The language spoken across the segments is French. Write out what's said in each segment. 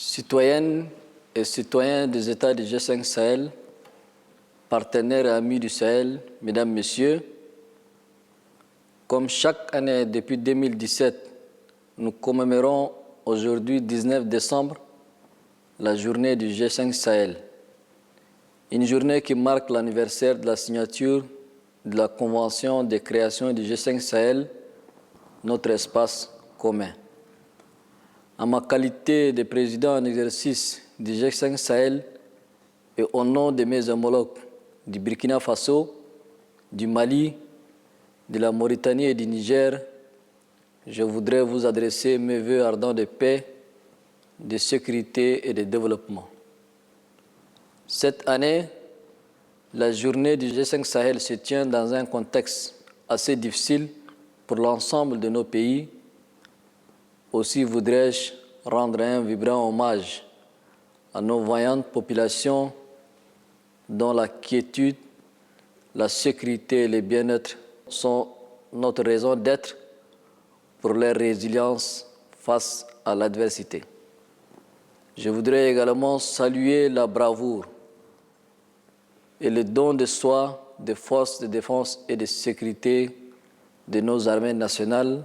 Citoyennes et citoyens des États du G5 Sahel, partenaires et amis du Sahel, Mesdames, Messieurs, comme chaque année depuis 2017, nous commémorons aujourd'hui, 19 décembre, la journée du G5 Sahel. Une journée qui marque l'anniversaire de la signature de la Convention de création du G5 Sahel, notre espace commun. En ma qualité de président en exercice du G5 Sahel et au nom de mes homologues du Burkina Faso, du Mali, de la Mauritanie et du Niger, je voudrais vous adresser mes vœux ardents de paix, de sécurité et de développement. Cette année, la journée du G5 Sahel se tient dans un contexte assez difficile pour l'ensemble de nos pays. Aussi voudrais-je rendre un vibrant hommage à nos vaillantes populations dont la quiétude, la sécurité et le bien-être sont notre raison d'être pour leur résilience face à l'adversité. Je voudrais également saluer la bravoure et le don de soi des forces de défense et de sécurité de nos armées nationales,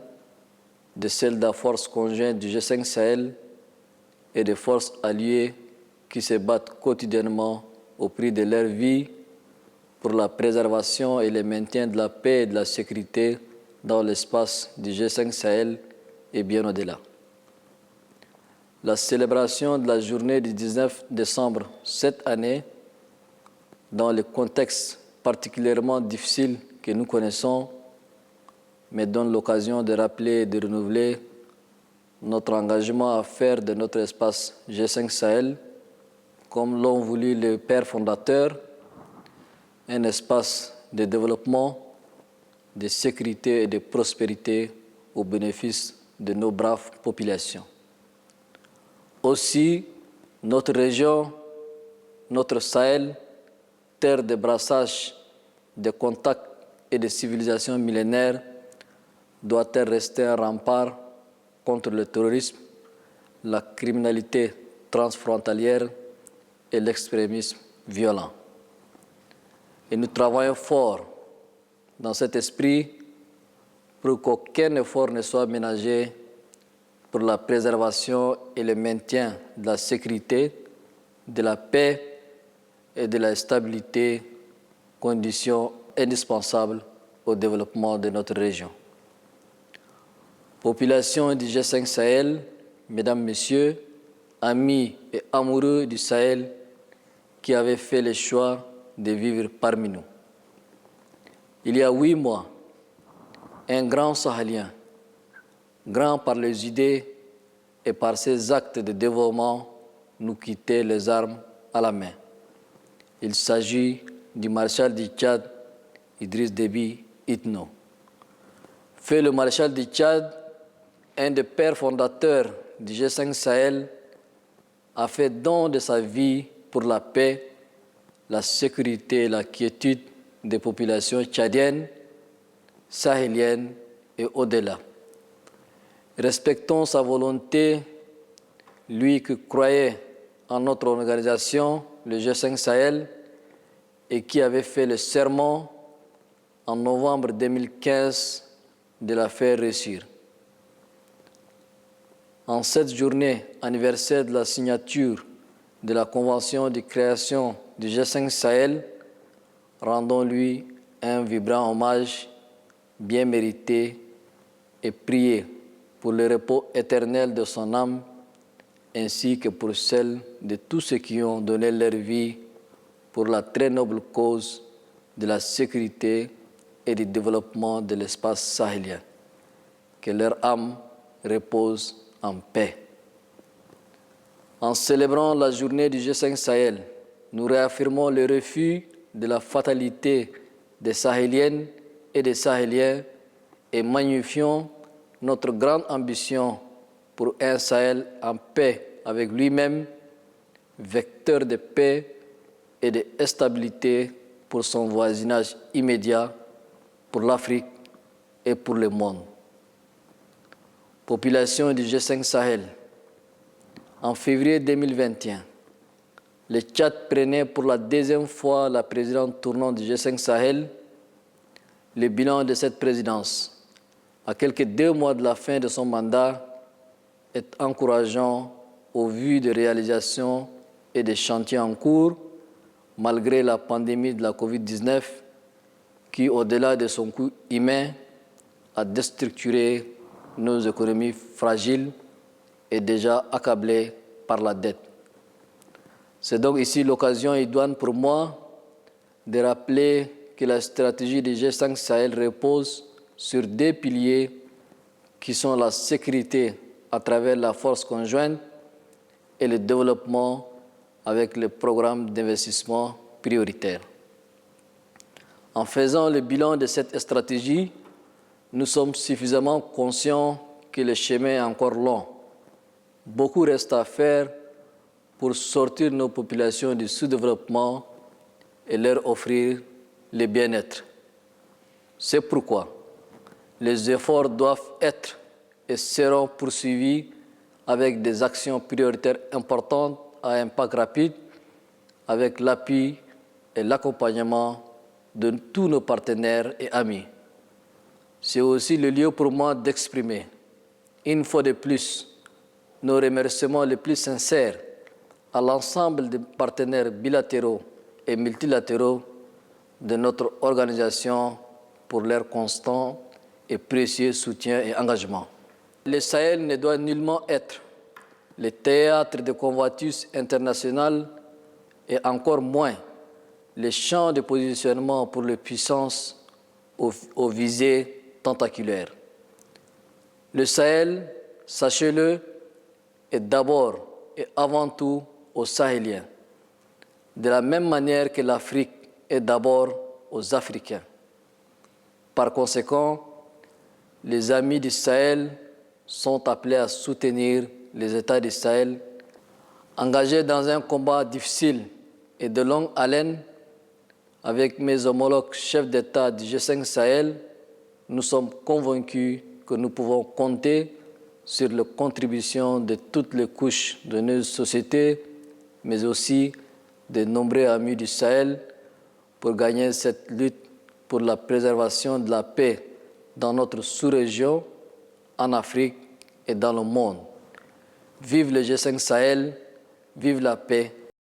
de celles de la force conjointe du G5 Sahel et des forces alliées qui se battent quotidiennement au prix de leur vie pour la préservation et le maintien de la paix et de la sécurité dans l'espace du G5 Sahel et bien au-delà. La célébration de la journée du 19 décembre cette année, dans le contexte particulièrement difficile que nous connaissons, me donne l'occasion de rappeler et de renouveler notre engagement à faire de notre espace G5 Sahel, comme l'ont voulu les pères fondateurs, un espace de développement, de sécurité et de prospérité au bénéfice de nos braves populations. Aussi, notre région, notre Sahel, terre de brassage, de contacts et de civilisations millénaires, doit-elle rester un rempart contre le terrorisme, la criminalité transfrontalière et l'extrémisme violent. Et nous travaillons fort dans cet esprit pour qu'aucun effort ne soit ménagé pour la préservation et le maintien de la sécurité, de la paix et de la stabilité, conditions indispensables au développement de notre région. Population du G5 Sahel, Mesdames, Messieurs, amis et amoureux du Sahel qui avaient fait le choix de vivre parmi nous. Il y a 8 mois, un grand Sahélien, grand par les idées et par ses actes de dévouement, nous quittait les armes à la main. Il s'agit du maréchal du Tchad, Idriss Déby Itno. Fait le maréchal du Tchad, un des pères fondateurs du G5 Sahel, a fait don de sa vie pour la paix, la sécurité et la quiétude des populations tchadiennes, sahéliennes et au-delà. Respectons sa volonté, lui qui croyait en notre organisation, le G5 Sahel, et qui avait fait le serment en novembre 2015 de la faire réussir. En cette journée anniversaire de la signature de la Convention de création du G5 Sahel, rendons-lui un vibrant hommage bien mérité et priez pour le repos éternel de son âme ainsi que pour celle de tous ceux qui ont donné leur vie pour la très noble cause de la sécurité et du développement de l'espace sahélien. Que leur âme repose en paix. En célébrant la journée du G5 Sahel, nous réaffirmons le refus de la fatalité des Sahéliennes et des Sahéliens et magnifions notre grande ambition pour un Sahel en paix avec lui-même, vecteur de paix et de stabilité pour son voisinage immédiat, pour l'Afrique et pour le monde. Population du G5 Sahel, En février 2021, le Tchad prenait pour la deuxième fois la présidence tournante du G5 Sahel. Le bilan de cette présidence, à quelques 2 mois de la fin de son mandat, est encourageant au vu des réalisations et des chantiers en cours, malgré la pandémie de la COVID-19, qui, au-delà de son coût humain, a déstructuré nos économies fragiles et déjà accablées par la dette. C'est donc ici l'occasion idoine pour moi de rappeler que la stratégie du G5 Sahel repose sur 2 piliers qui sont la sécurité à travers la force conjointe et le développement avec le programme d'investissement prioritaire. En faisant le bilan de cette stratégie, nous sommes suffisamment conscients que le chemin est encore long. Beaucoup reste à faire pour sortir nos populations du sous-développement et leur offrir le bien-être. C'est pourquoi les efforts doivent être et seront poursuivis avec des actions prioritaires importantes à impact rapide, avec l'appui et l'accompagnement de tous nos partenaires et amis. C'est aussi le lieu pour moi d'exprimer, une fois de plus, nos remerciements les plus sincères à l'ensemble des partenaires bilatéraux et multilatéraux de notre organisation pour leur constant et précieux soutien et engagement. Le Sahel ne doit nullement être le théâtre de convoitises internationales et encore moins le champ de positionnement pour les puissances aux visées tentaculaires. Le Sahel, sachez-le, est d'abord et avant tout aux Sahéliens, de la même manière que l'Afrique est d'abord aux Africains. Par conséquent, les amis du Sahel sont appelés à soutenir les États du Sahel engagés dans un combat difficile et de longue haleine. Avec mes homologues chefs d'État du G5 Sahel, nous sommes convaincus que nous pouvons compter sur la contribution de toutes les couches de nos sociétés, mais aussi de nombreux amis du Sahel pour gagner cette lutte pour la préservation de la paix dans notre sous-région, en Afrique et dans le monde. Vive le G5 Sahel, vive la paix